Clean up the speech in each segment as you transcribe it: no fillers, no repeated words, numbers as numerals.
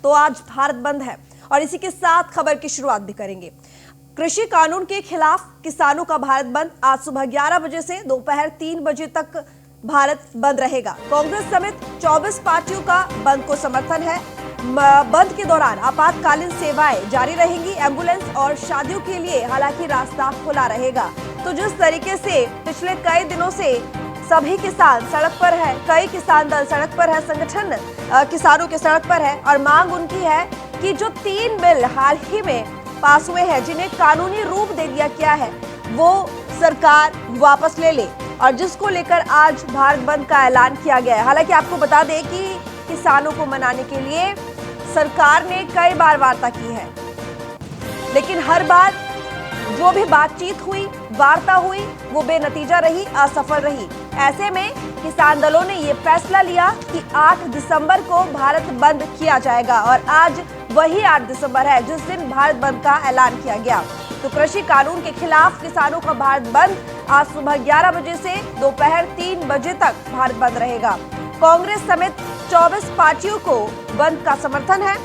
तो आज भारत बंद है और इसी के साथ खबर की शुरुआत भी करेंगे। कृषि कानून के खिलाफ किसानों का भारत बंद आज सुबह 11 बजे से दोपहर 3 बजे तक भारत बंद रहेगा। कांग्रेस समेत 24 पार्टियों का बंद को समर्थन है। बंद के दौरान आपातकालीन सेवाएं जारी रहेंगी। एम्बुलेंस और शादियों के लिए हालांकि रास्ता खुला रहेगा। तो जिस तरीके से पिछले कई दिनों से सभी किसान सड़क पर है, कई किसान दल सड़क पर है, संगठन किसानों के सड़क पर है और मांग उनकी है कि जो 3 बिल हाल ही में पास हुए हैं, जिन्हें कानूनी रूप दे दिया गया है, वो सरकार वापस ले ले और जिसको लेकर आज भारत बंद का ऐलान किया गया है। हालांकि आपको बता दें कि किसानों को मनाने के लिए सरकार ने कई बार वार्ता की है, लेकिन हर बार जो भी बातचीत हुई, वार्ता हुई, वो बेनतीजा रही, असफल रही। ऐसे में किसान दलों ने ये फैसला लिया कि 8 दिसंबर को भारत बंद किया जाएगा और आज वही 8 दिसंबर है जिस दिन भारत बंद का ऐलान किया गया। तो कृषि कानून के खिलाफ किसानों का भारत बंद आज सुबह 11 बजे से दोपहर 3 बजे तक भारत बंद रहेगा। कांग्रेस समेत 24 पार्टियों को बंद का समर्थन है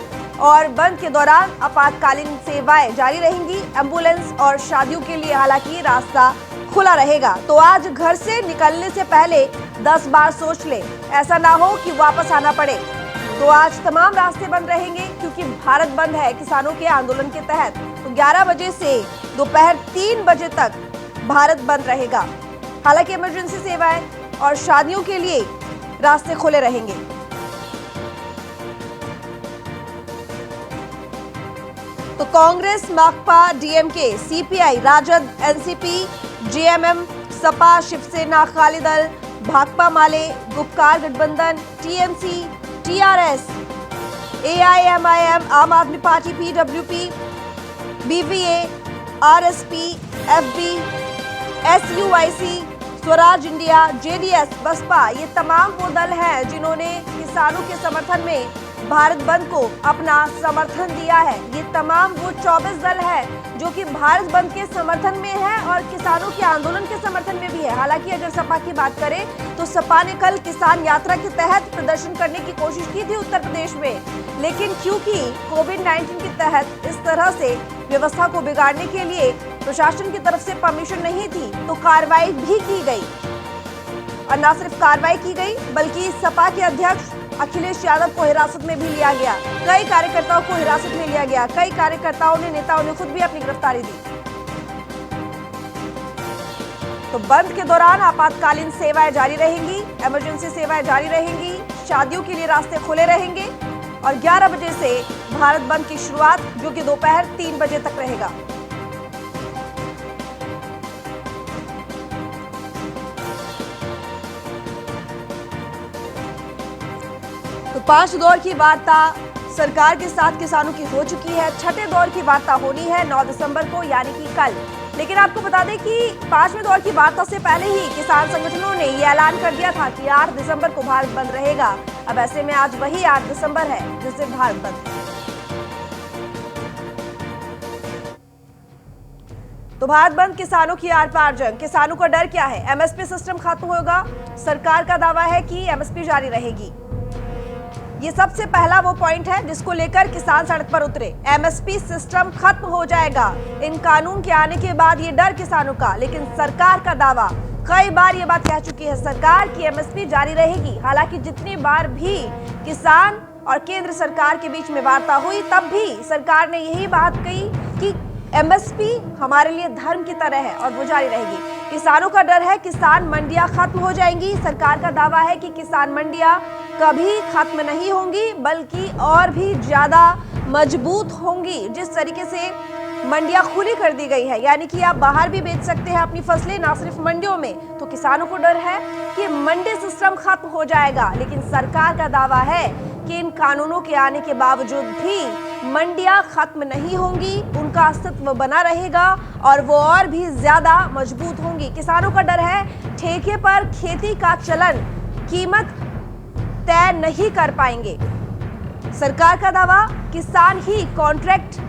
और बंद के दौरान आपातकालीन सेवाएं जारी रहेंगी। एम्बुलेंस और शादियों के लिए हालांकि रास्ता खुला रहेगा। तो आज घर से निकलने से पहले 10 बार सोच ले, ऐसा ना हो कि वापस आना पड़े। तो आज तमाम रास्ते बंद रहेंगे क्योंकि भारत बंद है किसानों के आंदोलन के तहत। तो 11 बजे से दोपहर 3 बजे तक भारत बंद रहेगा। हालांकि इमरजेंसी सेवाएं और शादियों के लिए रास्ते खुले रहेंगे। तो Congress, Makpa, DMK, CPI, Rajad, NCP, JMM, Sapa, Shivsena, Akali Dal, Bhakpa माले, गुपकार गठबंधन, TMC, TRS, AIMIM, Aam Aadmi party, PWP, BVA, RSP, FB, SUCI, Swaraj India, JDS, Baspa, ये तमाम वो दल हैं जिन्होंने किसानों के समर्थन में भारत बंद को अपना समर्थन दिया है। ये तमाम वो 24 दल हैं जो कि भारत बंद के समर्थन में है और किसानों के आंदोलन के समर्थन में भी है। हालांकि अगर सपा की बात करें तो सपा ने कल किसान यात्रा के तहत प्रदर्शन करने की कोशिश की थी उत्तर प्रदेश में, लेकिन क्योंकि कोविड-19 के तहत इस तरह से व्यवस्था को बिगाड़ने के लिए प्रशासन की तरफ से परमिशन नहीं थी, तो कार्रवाई भी की गई। और न सिर्फ कार्रवाई की गई बल्कि सपा के अध्यक्ष अखिलेश यादव को हिरासत में भी लिया गया। कई कार्यकर्ताओं को हिरासत में लिया गया। कई कार्यकर्ताओं ने, नेताओं ने खुद भी अपनी गिरफ्तारी दी। तो बंद के दौरान आपातकालीन सेवाएं जारी रहेंगी, इमरजेंसी सेवाएं जारी रहेंगी, शादियों के लिए रास्ते खुले रहेंगे और 11 बजे से भारत बंद की शुरुआत जो कि दोपहर 3 बजे तक रहेगा। तो 5 दौर की वार्ता सरकार के साथ किसानों की हो चुकी है। 6ठे दौर की वार्ता होनी है 9 दिसंबर को, यानी कि कल। लेकिन आपको बता दें कि 5वें दौर की वार्ता से पहले ही किसान संगठनों ने ये ऐलान कर दिया था कि 8 दिसंबर को भारत बंद रहेगा। अब ऐसे में आज वही 8 दिसंबर है जिस दिन भारत बंद है। तो भारत बंद किसानों की आर पार जंग। किसानों का डर क्या है? एमएसपी सिस्टम खत्म होगा। सरकार का दावा है कि एमएसपी जारी रहेगी। ये सबसे पहला वो पॉइंट है जिसको लेकर किसान सड़क पर उतरे। एमएसपी सिस्टम खत्म हो जाएगा। इन कानून के आने के बाद ये डर किसानों का, लेकिन सरकार का दावा, कई बार ये बात कह चुकी है सरकार की एमएसपी जारी रहेगी। हालांकि जितनी बार भी किसान और केंद्र सरकार के बीच में वार्ता हुई तब भी सरकार ने यही बात कही कि एमएसपी हमारे लिए धर्म की तरह है और वो जारी रहेगी। किसानों का डर है किसान मंडियां खत्म हो जाएंगी। सरकार का दावा है कि किसान मंडियां कभी खत्म नहीं होंगी बल्कि और भी ज्यादा मजबूत होंगी। जिस तरीके से मंडियां खुली कर दी गई है, यानी कि आप बाहर भी बेच सकते हैं अपनी फसलें, ना सिर्फ मंडियों में। तो किसानों को डर है कि मंडी सिस्टम खत्म हो जाएगा, लेकिन सरकार का दावा है कि इन कानूनों के आने के बावजूद भी मंडियां खत्म नहीं होंगी, उनका अस्तित्व बना रहेगा और वो और भी ज्यादा मजबूत होंगी। किसानों का डर है ठेके पर खेती का चलन, कीमत तय नहीं कर पाएंगे। सरकार का दावा, किसान ही कॉन्ट्रैक्ट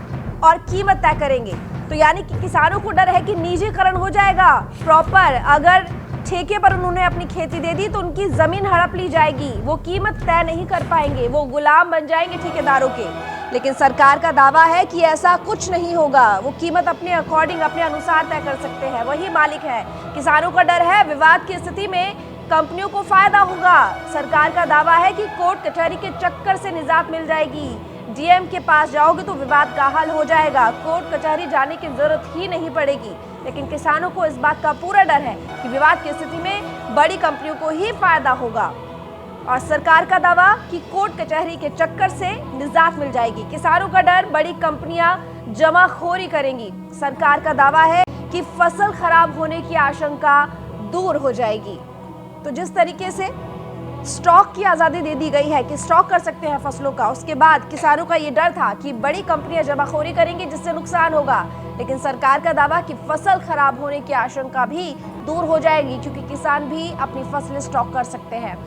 और कीमत तय करेंगे। तो यानी कि किसानों को डर है कि निजीकरण हो जाएगा प्रॉपर। अगर ठेके पर उन्होंने अपनी खेती दे दी तो उनकी जमीन हड़प ली जाएगी, वो कीमत तय नहीं कर पाएंगे, वो गुलाम बन जाएंगे ठेकेदारों के। लेकिन सरकार का दावा है कि ऐसा कुछ नहीं होगा, वो कीमत अपने अकॉर्डिंग, अपने अनुसार तय कर सकते हैं, वही मालिक है। किसानों का डर है विवाद की स्थिति में कंपनियों को फायदा होगा। सरकार का दावा है कि कोर्ट कचहरी के चक्कर से निजात मिल जाएगी। डीएम के पास जाओगे तो विवाद का हल हो जाएगा, कोर्ट कचहरी जाने की जरूरत ही नहीं पड़ेगी। लेकिन किसानों को इस बात का पूरा डर है कि विवाद की स्थिति में बड़ी कंपनियों को ही फायदा होगा। और सरकार का दावा कि कोर्ट कचहरी के चक्कर से निजात मिल जाएगी। किसानों का डर, बड़ी कंपनियां जमाखोरी करेंगी। सरकार का दावा है कि फसल खराब होने की आशंका दूर हो जाएगी। तो जिस तरीके से स्टॉक की आज़ादी दे दी गई है कि स्टॉक कर सकते हैं फसलों का, उसके बाद किसानों का ये डर था कि बड़ी कंपनियां जमाखोरी करेंगी जिससे नुकसान होगा। लेकिन सरकार का दावा कि फसल खराब होने की आशंका भी दूर हो जाएगी, क्योंकि किसान भी अपनी फसलें स्टॉक कर सकते हैं।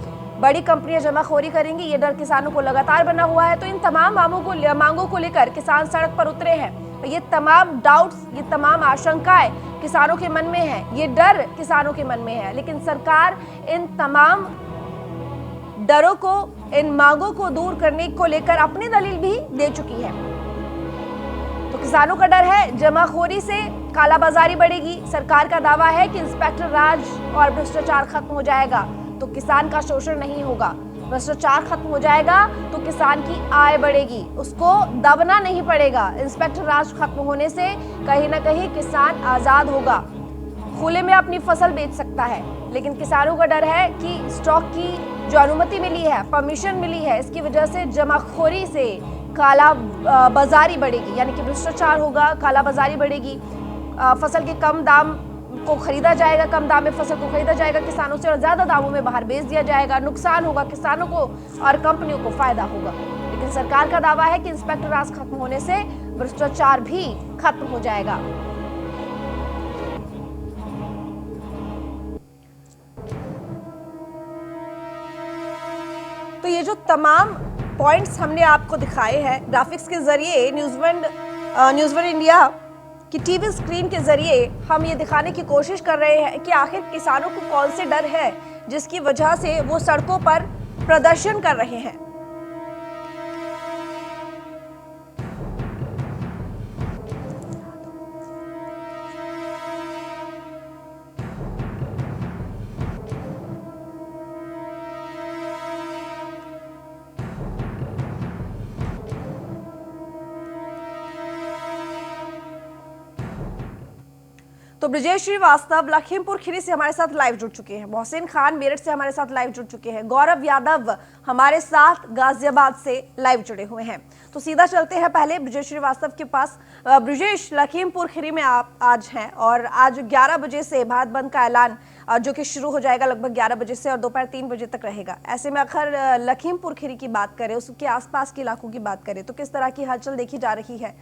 बड़ी कंपनियां जमाखोरी करेंगी, ये डर किसानों को लगातार बना हुआ है। तो इन तमाम मांगों को लेकर किसान सड़क पर उतरे हैं। ये तमाम डाउट्स, ये तमाम आशंकाएं किसानों के मन में है, ये डर किसानों के मन में है। लेकिन सरकार इन तमाम डरों को, इन मांगों को दूर करने को लेकर अपनी दलील भी दे चुकी है। तो किसानों का डर है जमाखोरी से कालाबाजारी बढ़ेगी। सरकार का दावा है कि इंस्पेक्टर राज और भ्रष्टाचार खत्म हो जाएगा तो किसान का शोषण नहीं होगा। भ्रष्टाचार खत्म हो जाएगा तो किसान की आय बढ़ेगी, उसको दबना नहीं पड़ेगा। इंस्पेक्टर राज खत्म होने से कहीं ना कहीं किसान आजाद होगा, खुले में अपनी फसल बेच सकता है। लेकिन किसानों का डर है कि स्टॉक की जो अनुमति मिली है, परमिशन मिली है, इसकी वजह से जमाखोरी से काला बाजारी बढ़ेगी, यानी कि भ्रष्टाचार होगा, काला बाजारी बढ़ेगी। फसल के कम दाम को खरीदा जाएगा, कम दाम में फसल को खरीदा जाएगा किसानों से और ज्यादा दामों में बाहर बेच दिया जाएगा। नुकसान होगा किसानों को और कंपनियों को फायदा होगा। लेकिन सरकार का दावा है कि इंस्पेक्टर राज खत्म होने से भ्रष्टाचार भी खत्म हो जाएगा। तो ये जो तमाम पॉइंट्स हमने आपको दिखाए हैं ग्राफिक्स के जरिए, न्यूज़1 इंडिया की टीवी स्क्रीन के जरिए हम ये दिखाने की कोशिश कर रहे हैं कि आखिर किसानों को कौन से डर है जिसकी वजह से वो सड़कों पर प्रदर्शन कर रहे हैं। तो ब्रजेश श्रीवास्तव लखीमपुर खीरी से हमारे साथ लाइव जुड़ चुके हैं, मोहसिन खान मेरठ से हमारे साथ लाइव जुड़ चुके हैं, गौरव यादव हमारे साथ गाजियाबाद से लाइव जुड़े हुए हैं। तो सीधा चलते हैं पहले ब्रजेश श्रीवास्तव के पास। ब्रजेश, लखीमपुर खीरी में आप आज हैं और आज 11 बजे से भारत बंद का ऐलान जो कि शुरू हो जाएगा लगभग 11 बजे से और दोपहर 3 बजे तक रहेगा। ऐसे में अगर लखीमपुर खीरी की बात करें, उसके आसपास के इलाकों की बात करें, तो किस तरह की हलचल देखी जा रही है?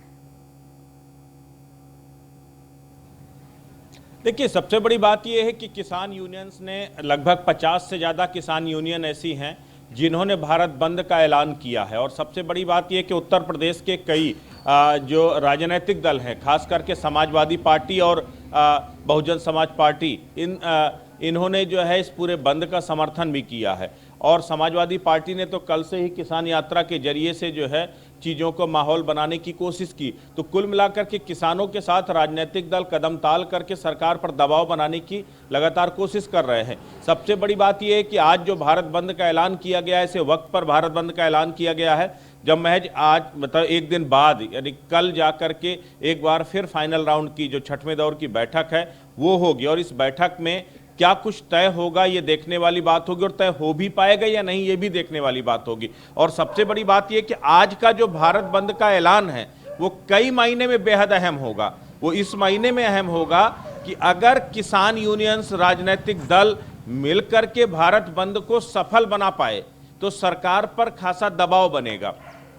देखिए, सबसे बड़ी बात यह है कि किसान यूनियंस ने लगभग 50 से ज़्यादा किसान यूनियन ऐसी हैं जिन्होंने भारत बंद का ऐलान किया है। और सबसे बड़ी बात यह कि उत्तर प्रदेश के कई जो राजनीतिक दल हैं, खास करके समाजवादी पार्टी और बहुजन समाज पार्टी, इन्होंने जो है इस पूरे बंद का समर्थन भी किया है। और समाजवादी पार्टी ने तो कल से ही किसान यात्रा के जरिए से जो है चीज़ों को माहौल बनाने की कोशिश की। तो कुल मिलाकर के किसानों के साथ राजनीतिक दल कदम ताल करके सरकार पर दबाव बनाने की लगातार कोशिश कर रहे हैं। सबसे बड़ी बात यह है कि आज जो भारत बंद का ऐलान किया गया है, इसे वक्त पर भारत बंद का ऐलान किया गया है, जब महज आज मतलब एक दिन बाद यानी कल जा कर के एक बार फिर फाइनल राउंड की जो 6वें दौर की बैठक है वो होगी। और इस बैठक में क्या कुछ तय होगा ये देखने वाली बात होगी, और तय हो भी पाएगा या नहीं ये भी देखने वाली बात होगी। और सबसे बड़ी बात ये कि आज का जो भारत बंद का ऐलान है वो कई महीने में बेहद अहम होगा। वो इस महीने में अहम होगा कि अगर किसान यूनियंस, राजनीतिक दल मिलकर के भारत बंद को सफल बना पाए तो सरकार पर खासा दबाव बनेगा,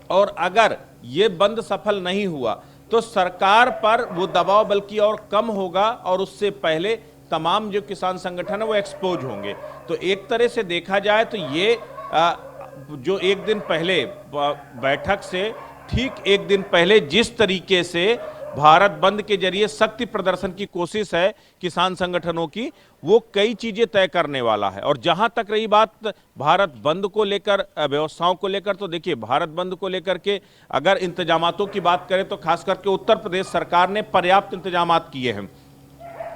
और अगर ये बंद सफल नहीं हुआ तो सरकार पर वो दबाव बल्कि और कम होगा और उससे पहले तमाम जो किसान संगठन है वो एक्सपोज होंगे। तो एक तरह से देखा जाए तो ये जो एक दिन पहले बैठक से ठीक एक दिन पहले जिस तरीके से भारत बंद के जरिए शक्ति प्रदर्शन की कोशिश है किसान संगठनों की, वो कई चीजें तय करने वाला है। और जहां तक रही बात भारत बंद को लेकर, व्यवस्थाओं को लेकर, तो देखिए भारत बंद को लेकर के अगर इंतजामातों की बात करें तो खास करके उत्तर प्रदेश सरकार ने पर्याप्त इंतजामात किए हैं।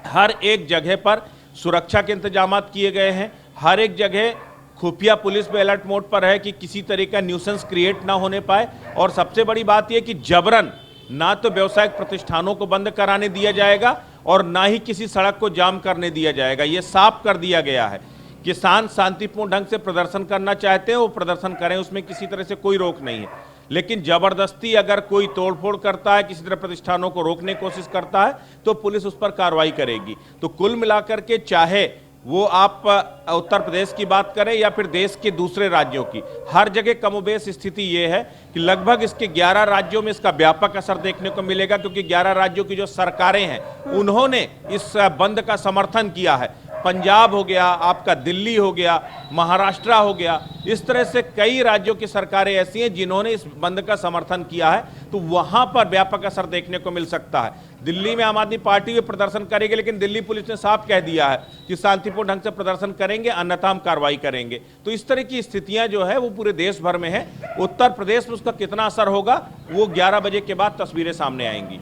हर एक जगह पर सुरक्षा के इंतजामात किए गए हैं, हर एक जगह खुफिया पुलिस भी अलर्ट मोड पर है कि किसी तरह का न्यूसेंस क्रिएट ना होने पाए। और सबसे बड़ी बात यह कि जबरन ना तो व्यवसायिक प्रतिष्ठानों को बंद कराने दिया जाएगा और ना ही किसी सड़क को जाम करने दिया जाएगा। यह साफ कर दिया गया है। किसान शांतिपूर्ण ढंग से प्रदर्शन करना चाहते हैं वो प्रदर्शन करें, उसमें किसी तरह से कोई रोक नहीं है। लेकिन जबरदस्ती अगर कोई तोड़फोड़ करता है, किसी तरह प्रतिष्ठानों को रोकने की कोशिश करता है, तो पुलिस उस पर कार्रवाई करेगी। तो कुल मिलाकर के चाहे वो आप उत्तर प्रदेश की बात करें या फिर देश के दूसरे राज्यों की, हर जगह कमोबेश स्थिति ये है कि लगभग इसके 11 राज्यों में इसका व्यापक असर देखने को मिलेगा, क्योंकि 11 राज्यों की जो सरकारें हैं उन्होंने इस बंद का समर्थन किया है। पंजाब हो गया, आपका दिल्ली हो गया, महाराष्ट्र हो गया, इस तरह से कई राज्यों की सरकारें ऐसी हैं जिन्होंने इस बंद का समर्थन किया है, तो वहां पर व्यापक असर देखने को मिल सकता है। दिल्ली में आम आदमी पार्टी भी प्रदर्शन करेगी, लेकिन दिल्ली पुलिस ने साफ कह दिया है कि शांतिपूर्ण ढंग से प्रदर्शन करेंगे, अन्यथा हम कार्रवाई करेंगे। तो इस तरह की स्थितियां जो है वो पूरे देश भर में है। उत्तर प्रदेश में उसका कितना असर होगा वो 11 बजे के बाद तस्वीरें सामने आएंगी।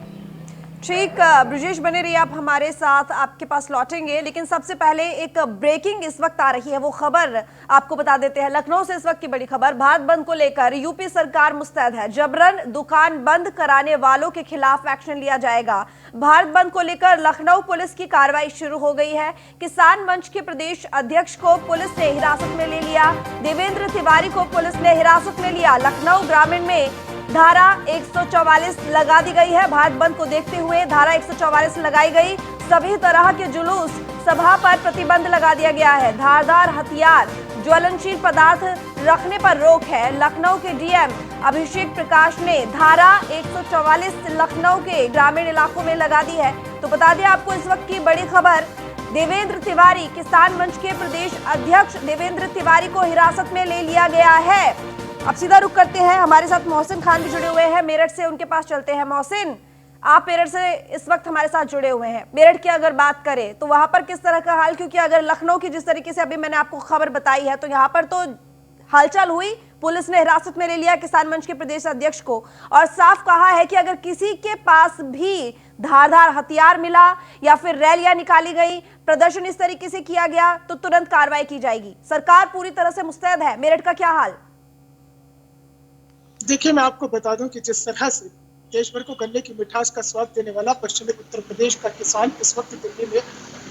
ठीक, ब्रजेश बने रहिए आप हमारे साथ, आपके पास लौटेंगे। लेकिन सबसे पहले एक ब्रेकिंग इस वक्त आ रही है, वो खबर आपको बता देते हैं। लखनऊ से इस वक्त की बड़ी खबर, भारत बंद को लेकर यूपी सरकार मुस्तैद है। जबरन दुकान बंद कराने वालों के खिलाफ एक्शन लिया जाएगा। भारत बंद को लेकर लखनऊ पुलिस की कार्रवाई शुरू हो गई है। किसान मंच के प्रदेश अध्यक्ष को पुलिस ने हिरासत में ले लिया। देवेंद्र तिवारी को पुलिस ने हिरासत में लिया। लखनऊ ग्रामीण में धारा 144 लगा दी गई है। भारत बंद को देखते हुए धारा 144 लगाई गई। सभी तरह के जुलूस सभा पर प्रतिबंध लगा दिया गया है। धारदार हथियार, ज्वलनशील पदार्थ रखने पर रोक है। लखनऊ के डीएम अभिषेक प्रकाश ने धारा 144 लखनऊ के ग्रामीण इलाकों में लगा दी है। तो बता दें आपको इस वक्त की बड़ी खबर, देवेंद्र तिवारी, किसान मंच के प्रदेश अध्यक्ष देवेंद्र तिवारी को हिरासत में ले लिया गया है। अब सीधा रुख करते हैं, हमारे साथ मोहसिन खान भी जुड़े हुए हैं मेरठ से, उनके पास चलते हैं। मोहसिन, आप मेरठ से इस वक्त हमारे साथ जुड़े हुए हैं। मेरठ की अगर बात करें तो वहां पर किस तरह का हाल, क्योंकि अगर लखनऊ की जिस तरीके से अभी मैंने आपको खबर बताई है तो यहाँ पर तो हलचल हुई, पुलिस ने हिरासत में ले लिया किसान मंच के प्रदेश अध्यक्ष को और साफ कहा है कि अगर किसी के पास भी धारदार हथियार मिला या फिर रैलियां निकाली गई, प्रदर्शन इस तरीके से किया गया तो तुरंत कार्रवाई की जाएगी। सरकार पूरी तरह से मुस्तैद है। मेरठ का क्या हाल? देखिए, मैं आपको बता दूं कि जिस तरह से देश भर को गन्ने की मिठास का स्वाद देने वाला पश्चिमी उत्तर प्रदेश का किसान इस वक्त दिल्ली में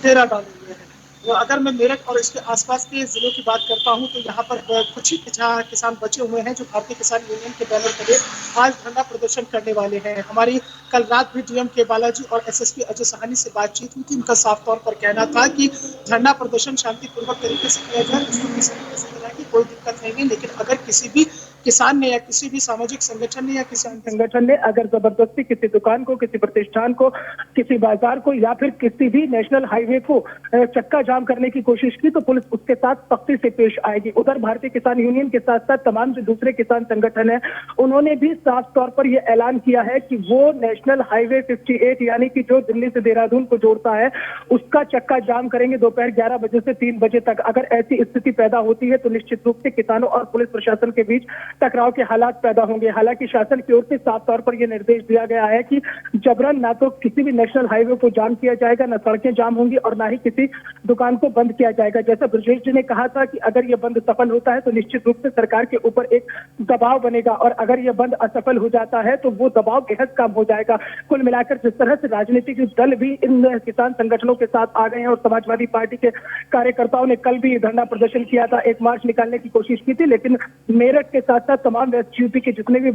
डेरा डाले हुए है। अगर मैं मेरठ और इसके आसपास के जिलों की बात करता हूं तो यहाँ पर कुछ ही किसान बचे हुए हैं जो भारतीय किसान यूनियन के बैनर तले आज धरना प्रदर्शन करने वाले हैं। हमारी कल रात भी डीएम के बालाजी और एसएसपी अजय सहानी से बातचीत हुई थी। उनका साफ तौर पर कहना था कि धरना प्रदर्शन शांतिपूर्वक तरीके से किया जाए, उसमें किसी तरह की कोई दिक्कत नहीं है। लेकिन अगर किसी भी किसान ने या किसी भी सामाजिक संगठन ने या किसान संगठन ने अगर जबरदस्ती किसी दुकान को, किसी प्रतिष्ठान को, किसी बाजार को या फिर किसी भी नेशनल हाईवे को चक्का जाम करने की कोशिश की तो पुलिस उसके साथ सख्ती से पेश आएगी। उधर भारतीय किसान यूनियन के साथ साथ तमाम जो दूसरे किसान संगठन है उन्होंने भी साफ तौर पर यह ऐलान किया है कि वो नेशनल हाईवे 58 यानी कि जो दिल्ली से देहरादून को जोड़ता है उसका चक्का जाम करेंगे दोपहर 11 बजे से 3 बजे तक। अगर ऐसी स्थिति पैदा होती है तो निश्चित रूप से किसानों और पुलिस प्रशासन के बीच टकराव के हालात पैदा होंगे। हालांकि शासन की ओर से साफ तौर पर यह निर्देश दिया गया है कि जबरन ना तो किसी भी नेशनल हाईवे को जाम किया जाएगा, ना सड़कें जाम होंगी और ना ही किसी दुकान को बंद किया जाएगा। जैसा ब्रजेश जी ने कहा था कि अगर यह बंद सफल होता है तो निश्चित रूप से सरकार के ऊपर एक दबाव बनेगा और अगर यह बंद असफल हो जाता है तो वो दबाव बेहद कम हो जाएगा। कुल मिलाकर जिस तरह से राजनीतिक दल भी इन किसान संगठनों के साथ आ गए हैं और समाजवादी पार्टी के कार्यकर्ताओं ने कल भी धरना प्रदर्शन किया था, एक मार्च निकालने की कोशिश की थी, लेकिन मेरठ के साथ साथ तमाम वेस्ट यूपी के जितने भी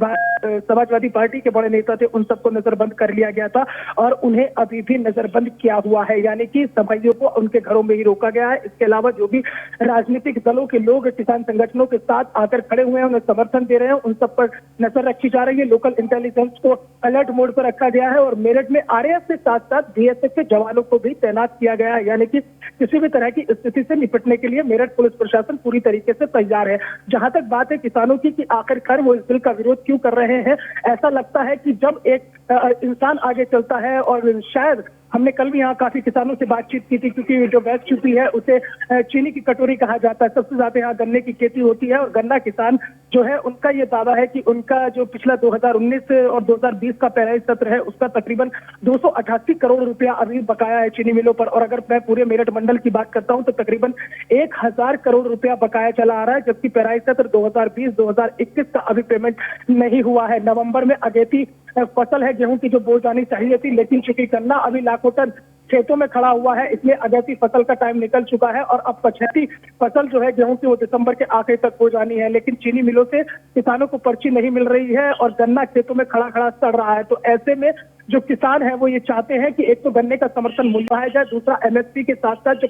समाजवादी पार्टी के बड़े नेता थे उन सबको नजरबंद कर लिया गया था और उन्हें अभी भी नजरबंद किया हुआ है, यानी कि सभाइयों को उनके घरों में ही रोका गया है। इसके अलावा जो भी राजनीतिक दलों के लोग किसान संगठनों के साथ आकर खड़े हुए हैं, उन्हें समर्थन दे रहे हैं, उन सब पर नजर रखी जा रही है। लोकल इंटेलिजेंस को अलर्ट मोड पर रखा गया है और मेरठ में आरएएफ के साथ साथ बीएसएफ के जवानों को भी तैनात किया गया है, यानी कि किसी भी तरह की स्थिति से निपटने के लिए मेरठ पुलिस प्रशासन पूरी तरीके से तैयार है। जहां तक बात है किसानों की कि आखिरकार वो इस बिल का विरोध क्यों कर रहे हैं। ऐसा लगता है कि जब एक इंसान आगे चलता है, और शायद हमने कल भी यहाँ काफी किसानों से बातचीत की थी, क्योंकि जो वेस्ट यूपी है उसे चीनी की कटोरी कहा जाता है। सबसे ज्यादा यहाँ गन्ने की खेती होती है, और गन्ना किसान जो है उनका ये दावा है कि उनका जो पिछला 2019 और 2020 का पेराई सत्र है उसका तकरीबन 288 करोड़ रुपया अभी बकाया है चीनी मिलों पर। और अगर मैं पूरे मेरठ मंडल की बात करता हूं तो तकरीबन 1000 करोड़ रुपया बकाया चला आ रहा है, जबकि पेराई सत्र 2020-2021 का अभी पेमेंट नहीं हुआ है। नवंबर में अगेती फसल है गेहूं की जो बोई जानी चाहिए थी, लेकिन चूंकि गन्ना अभी लाखों टन खेतों में खड़ा हुआ है, इसलिए अगेती फसल का टाइम निकल चुका है, और अब पछेती फसल जो है गेहूं की वो दिसंबर के आखिर तक हो जानी है। लेकिन चीनी मिलों से किसानों को पर्ची नहीं मिल रही है, और गन्ना खेतों में खड़ा खड़ा सड़ रहा है। तो ऐसे में जो किसान है वो ये चाहते हैं कि एक तो गन्ने का समर्थन मूल्य बढ़ाया जाए, दूसरा एमएसपी के साथ साथ जो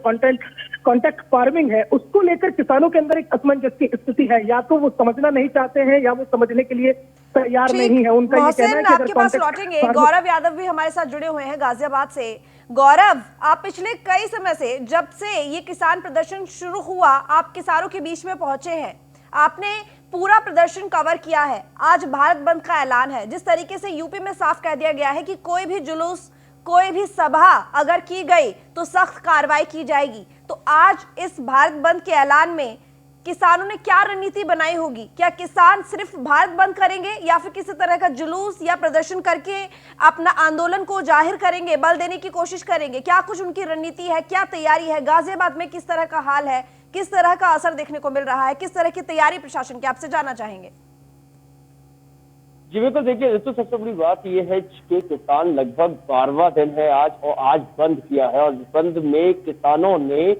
कॉन्ट्रैक्ट फार्मिंग है उसको लेकर किसानों के अंदर एक असमंजस की स्थिति है। या तो वो समझना नहीं चाहते हैं, या वो समझने के लिए तैयार नहीं है। उनका ये कहना है कि आपके पास लौटेंगे। गौरव यादव भी हमारे साथ जुड़े हुए हैं गाजियाबाद से। गौरव, आप पिछले कई समय से, जब से ये किसान प्रदर्शन शुरू हुआ, आप किसानों के बीच में पहुंचे हैं, आपने पूरा प्रदर्शन कवर किया है। आज भारत बंद का ऐलान है। जिस तरीके से यूपी में साफ कह दिया गया है कि कोई भी जुलूस, कोई भी सभा अगर की गई तो सख्त कार्रवाई की जाएगी, तो आज इस भारत बंद के ऐलान में किसानों ने क्या रणनीति बनाई होगी? क्या किसान सिर्फ भारत बंद करेंगे, या फिर किसी तरह का जुलूस या प्रदर्शन करके अपना आंदोलन को जाहिर करेंगे, बल देने की कोशिश करेंगे? क्या कुछ उनकी रणनीति है, क्या तैयारी है? गाजियाबाद में किस तरह का हाल है, किस तरह का असर देखने को मिल रहा है, किस तरह की तैयारी प्रशासन की, आपसे जानना चाहेंगे। जी बिल्कुल, देखिए दोस्तों, सबसे बड़ी बात यह है कि किसान लगभग 12वां दिन है आज, और आज बंद किया है। और बंद में किसानों ने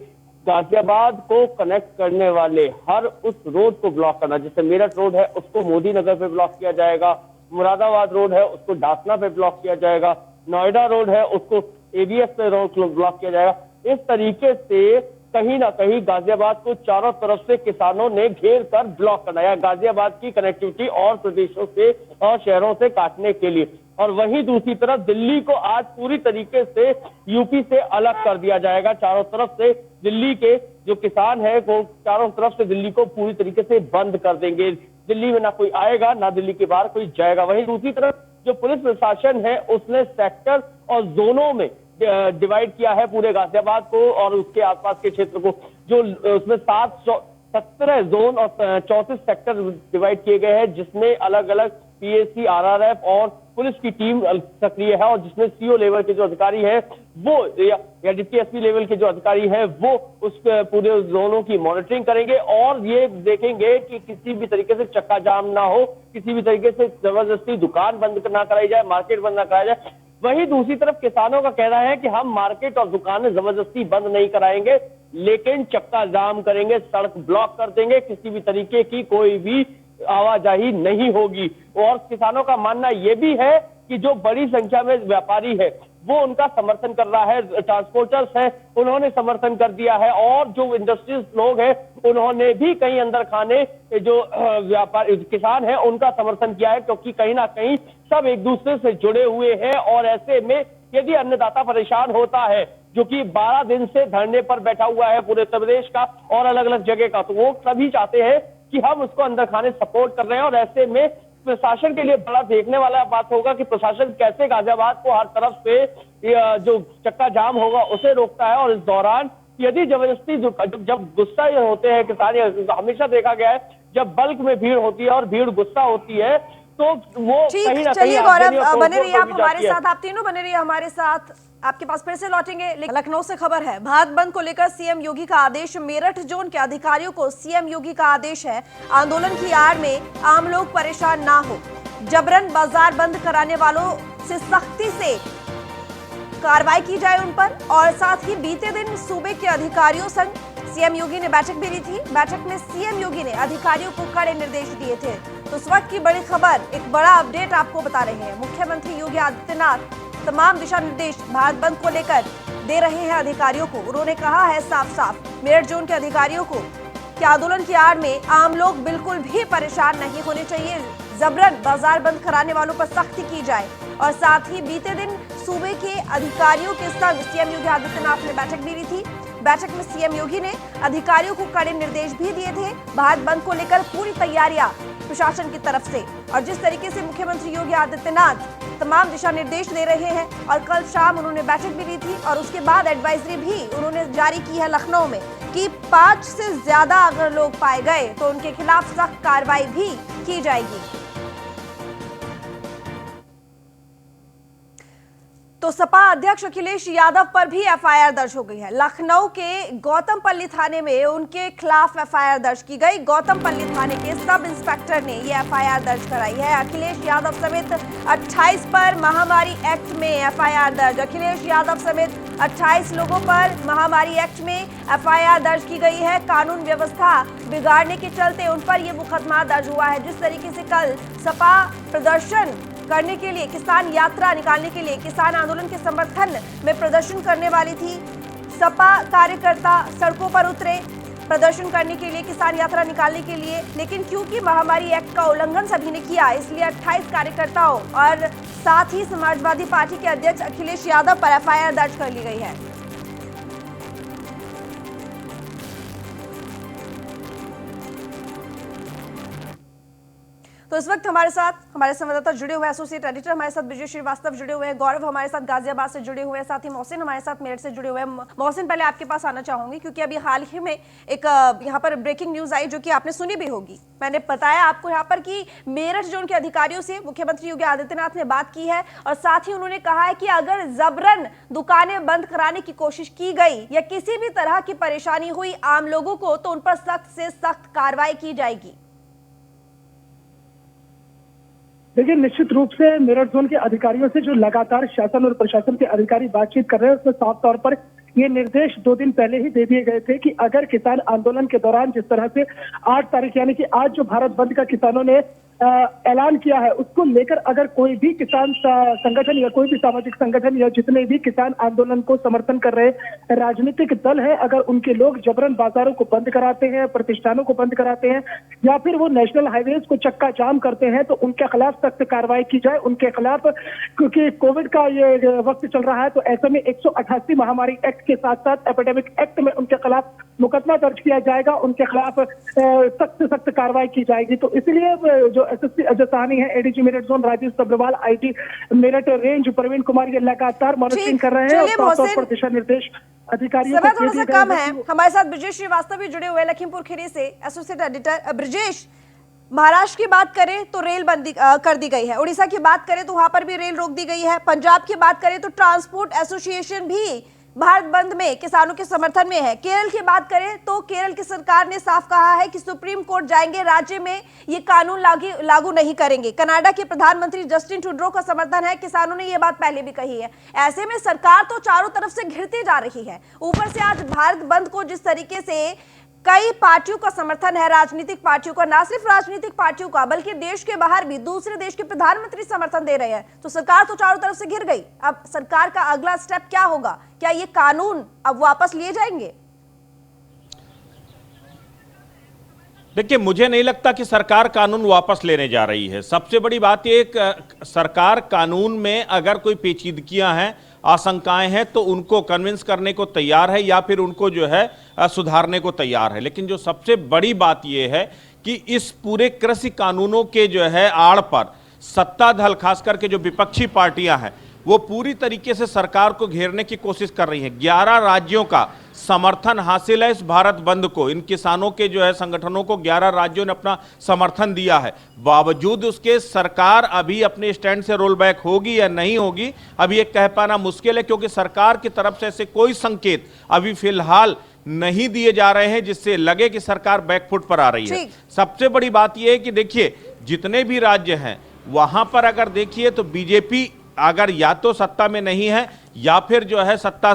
गाजियाबाद को कनेक्ट करने वाले हर उस रोड को ब्लॉक करना, जैसे मेरठ रोड है उसको मोदी नगर पे ब्लॉक किया जाएगा, मुरादाबाद रोड है उसको डासना पे ब्लॉक किया जाएगा, नोएडा रोड है उसको एबीएस पे रोड ब्लॉक किया जाएगा। इस तरीके से कहीं ना कहीं गाजियाबाद को चारों तरफ से किसानों ने घेर कर ब्लॉक कराया, गाजियाबाद की कनेक्टिविटी और प्रदेशों से और शहरों से काटने के लिए। और वहीं दूसरी तरफ दिल्ली को आज पूरी तरीके से यूपी से अलग कर दिया जाएगा। चारों तरफ से दिल्ली के जो किसान है वो चारों तरफ से दिल्ली को पूरी तरीके से बंद कर देंगे। दिल्ली में ना कोई आएगा, ना दिल्ली के बाहर कोई जाएगा। वहीं दूसरी तरफ जो पुलिस प्रशासन है उसने सेक्टर और जोनों में डिवाइड किया है पूरे गाजियाबाद को और उसके आसपास के क्षेत्र को, जो उसमें 17 जोन और 34 सेक्टर डिवाइड किए गए हैं, जिसमें अलग अलग पीएसी, आरआरएफ और पुलिस की टीम सक्रिय है, और जिसमें सीओ लेवल के जो अधिकारी है वो या डीपीएसपी लेवल के जो अधिकारी है वो उस पूरे जोनों की मॉनिटरिंग करेंगे और ये देखेंगे कि किसी भी तरीके से चक्का जाम ना हो, किसी भी तरीके से जबरदस्ती दुकान बंद ना कराई जाए, मार्केट बंद ना कराया जाए। वहीं दूसरी तरफ किसानों का कहना है कि हम मार्केट और दुकानें जबरदस्ती बंद नहीं कराएंगे, लेकिन चक्का जाम करेंगे, सड़क ब्लॉक कर देंगे, किसी भी तरीके की कोई भी आवाजाही नहीं होगी। और किसानों का मानना यह भी है कि जो बड़ी संख्या में व्यापारी है वो उनका समर्थन कर रहा है, ट्रांसपोर्टर्स है उन्होंने समर्थन कर दिया है, और जो इंडस्ट्रीज लोग हैं उन्होंने भी कहीं अंदर खाने जो व्यापारी किसान है उनका समर्थन किया है, क्योंकि कहीं ना कहीं सब एक दूसरे से जुड़े हुए हैं। और ऐसे में यदि अन्नदाता परेशान होता है, जो कि 12 दिन से धरने पर बैठा हुआ है पूरे उत्तर प्रदेश का और अलग अलग जगह का, तो वो सभी चाहते हैं कि हम उसको अंदर खाने सपोर्ट कर रहे हैं। और ऐसे में प्रशासन के लिए बड़ा देखने वाला बात होगा कि प्रशासन कैसे गाजियाबाद को हर तरफ से जो चक्का जाम होगा उसे रोकता है। और इस दौरान यदि जबरदस्ती जब गुस्सा होते हैं किसान, हमेशा देखा गया है जब बल्क में भीड़ होती है और भीड़ गुस्सा होती है तो वो कहीं ना कहीं गौरव बने रहिए आप हमारे साथ, आप तीनों बने रहिए हमारे साथ, आपके पास फिर से लौटेंगे। लखनऊ से खबर है, भारत बंद को लेकर सीएम योगी का आदेश, मेरठ जोन के अधिकारियों को सीएम योगी का आदेश है, आंदोलन की आड़ में आम लोग परेशान ना हो, जबरन बाजार बंद कराने वालों से सख्ती से कार्रवाई की जाए उन पर। और साथ ही बीते दिन सूबे के अधिकारियों संग सीएम योगी ने बैठक भी ली थी, बैठक में सीएम योगी ने अधिकारियों को कड़े निर्देश दिए थे। तो इस वक्त की बड़ी खबर, एक बड़ा अपडेट आपको बता रहे हैं, मुख्यमंत्री योगी आदित्यनाथ तमाम दिशा निर्देश भारत बंद को लेकर दे रहे हैं अधिकारियों को। उन्होंने कहा है साफ साफ मेरठ जोन के अधिकारियों को कि आंदोलन की आड़ में आम लोग बिल्कुल भी परेशान नहीं होने चाहिए, जबरन बाजार बंद कराने वालों पर सख्ती की जाए। और साथ ही बीते दिन सूबे के अधिकारियों के संग सीएम योगी आदित्यनाथ ने बैठक भी ली थी, बैठक में सीएम योगी ने अधिकारियों को कड़े निर्देश भी दिए थे। भारत बंद को लेकर पूरी तैयारियां प्रशासन की तरफ से। और जिस तरीके से मुख्यमंत्री योगी आदित्यनाथ तमाम दिशा निर्देश दे रहे हैं, और कल शाम उन्होंने बैठक भी ली थी और उसके बाद एडवाइजरी भी उन्होंने जारी की है लखनऊ में कि 5 से ज्यादा अगर लोग पाए गए तो उनके खिलाफ सख्त कार्रवाई भी की जाएगी। तो सपा अध्यक्ष अखिलेश यादव पर भी एफआईआर दर्ज हो गई है। लखनऊ के गौतमपल्ली थाने में उनके खिलाफ एफआईआर दर्ज की गई। गौतमपल्ली थाने के सब इंस्पेक्टर ने ये एफआईआर दर्ज कराई है। अखिलेश यादव समेत 28 पर महामारी एक्ट में एफआईआर दर्ज। अखिलेश यादव समेत 28 लोगों पर महामारी एक्ट में एफआईआर दर्ज की गई है। कानून व्यवस्था बिगाड़ने के चलते उन पर यह मुकदमा दर्ज हुआ है। जिस तरीके से कल सपा प्रदर्शन करने के लिए, किसान यात्रा निकालने के लिए, किसान आंदोलन के समर्थन में प्रदर्शन करने वाली थी, सपा कार्यकर्ता सड़कों पर उतरे प्रदर्शन करने के लिए, किसान यात्रा निकालने के लिए, लेकिन क्योंकि महामारी एक्ट का उल्लंघन सभी ने किया, इसलिए 28 कार्यकर्ताओं और साथ ही समाजवादी पार्टी के अध्यक्ष अखिलेश यादव पर एफआईआर दर्ज कर ली गई है। तो इस वक्त हमारे साथ हमारे संवाददाता जुड़े हुए, एसोसिएट एडिटर हमारे साथ विजय श्रीवास्तव जुड़े हुए हैं, गौरव हमारे साथ गाजियाबाद से जुड़े हुए हैं, साथ ही मोहसिन हमारे साथ मेरठ से जुड़े हुए हैं। मोहसिन, पहले आपके पास आना चाहूंगी क्योंकि अभी हाल ही में एक यहाँ पर ब्रेकिंग न्यूज आई जो कि आपने सुनी भी होगी। मैंने बताया आपको यहाँ पर कि मेरठ जोन के अधिकारियों से मुख्यमंत्री योगी आदित्यनाथ ने बात की है और साथ ही उन्होंने कहा है कि अगर जबरन दुकानें बंद कराने की कोशिश की गई या किसी भी तरह की परेशानी हुई आम लोगों को तो उन पर सख्त से सख्त कार्रवाई की जाएगी। देखिए, निश्चित रूप से मेरठ जोन के अधिकारियों से जो लगातार शासन और प्रशासन के अधिकारी बातचीत कर रहे हैं उसमें साफ तौर पर ये निर्देश 2 दिन पहले ही दे दिए गए थे कि अगर किसान आंदोलन के दौरान जिस तरह से 8 तारीख यानी कि आज जो भारत बंद का किसानों ने ऐलान किया है उसको लेकर अगर कोई भी किसान संगठन या कोई भी सामाजिक संगठन या जितने भी किसान आंदोलन को समर्थन कर रहे राजनीतिक दल है, अगर उनके लोग जबरन बाजारों को बंद कराते हैं, प्रतिष्ठानों को बंद कराते हैं या फिर वो नेशनल हाईवेज को चक्का जाम करते हैं तो उनके खिलाफ सख्त कार्रवाई की जाए। उनके खिलाफ, क्योंकि कोविड का ये वक्त चल रहा है तो ऐसे में 188 महामारी एक्ट के साथ साथ एपिडेमिक एक्ट में उनके खिलाफ मुकदमा दर्ज किया जाएगा, उनके खिलाफ सख्त से सख्त कार्रवाई की जाएगी। तो इसलिए जो एसएसपी अजय साहनी है, ADG Meerut zone Rajesh Sabharwal, IT Meerut range Praveen Kumar ये लगातार मॉनिटरिंग कर रहे हैं और तौर पर दिशा निर्देश अधिकारियों को थोड़ा सा कम है। हमारे साथ ब्रजेश श्रीवास्तव भी जुड़े हुए लखीमपुर खीरी से, एसोसिएट एडिटर। ब्रजेश, महाराष्ट्र की बात करें तो रेल बंदी कर दी गई है, उड़ीसा की बात करें तो वहां पर भी रेल रोक दी गई है, पंजाब की बात करें तो ट्रांसपोर्ट एसोसिएशन भी भारत बंद में किसानों के समर्थन में है। केरल की बात करें तो केरल की सरकार ने साफ कहा है कि सुप्रीम कोर्ट जाएंगे, राज्य में ये कानून लागू नहीं करेंगे। कनाडा के प्रधानमंत्री जस्टिन ट्रूडो का समर्थन है, किसानों ने ये बात पहले भी कही है। ऐसे में सरकार तो चारों तरफ से घिरती जा रही है, ऊपर से आज भारत बंद को जिस तरीके से कई पार्टियों का समर्थन है, राजनीतिक पार्टियों का, ना सिर्फ राजनीतिक पार्टियों का बल्कि देश के बाहर भी दूसरे देश के प्रधानमंत्री समर्थन दे रहे हैं, तो सरकार तो चारों तरफ से घिर गई। अब सरकार का अगला स्टेप क्या होगा? क्या ये कानून अब वापस लिए जाएंगे? देखिए, मुझे नहीं लगता कि सरकार कानून वापस लेने जा रही है। सबसे बड़ी बात यह सरकार कानून में अगर कोई पेचीदगियां हैं, आशंकाएं हैं तो उनको कन्विंस करने को तैयार है या फिर उनको जो है सुधारने को तैयार है। लेकिन जो सबसे बड़ी बात यह है कि इस पूरे कृषि कानूनों के जो है आड़ पर सत्ता दल, खास करके जो विपक्षी पार्टियां हैं, वो पूरी तरीके से सरकार को घेरने की कोशिश कर रही हैं। 11 राज्यों का समर्थन हासिल है इस भारत बंद को, इन किसानों के जो है संगठनों को 11 राज्यों ने अपना समर्थन दिया है। बावजूद उसके सरकार अभी अपने स्टैंड से रोल बैक होगी या नहीं होगी, अभी ये कह पाना मुश्किल है, क्योंकि सरकार की तरफ से ऐसे कोई संकेत अभी फिलहाल नहीं दिए जा रहे हैं जिससे लगे कि सरकार बैकफुट पर आ रही है। सबसे बड़ी बात यह है कि देखिए, जितने भी राज्य हैं वहां पर अगर देखिए तो बीजेपी अगर या तो सत्ता में नहीं है या फिर जो है सत्ता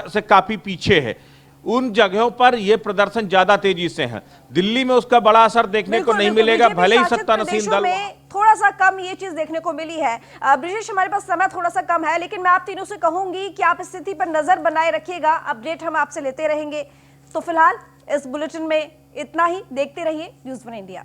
से काफी पीछे है, उन जगहों पर यह प्रदर्शन ज्यादा तेजी से है। दिल्ली में उसका बड़ा असर देखने को नहीं मिलेगा, भले ही सत्ता नसीब दल थोड़ा सा कम ये चीज देखने को मिली है। ब्रिजेश, हमारे पास समय थोड़ा सा कम है, लेकिन मैं आप तीनों से कहूंगी कि आप स्थिति पर नजर बनाए रखिएगा, अपडेट हम आपसे लेते रहेंगे। तो फिलहाल इस बुलेटिन में इतना ही, देखते रहिए न्यूज़ 1 इंडिया।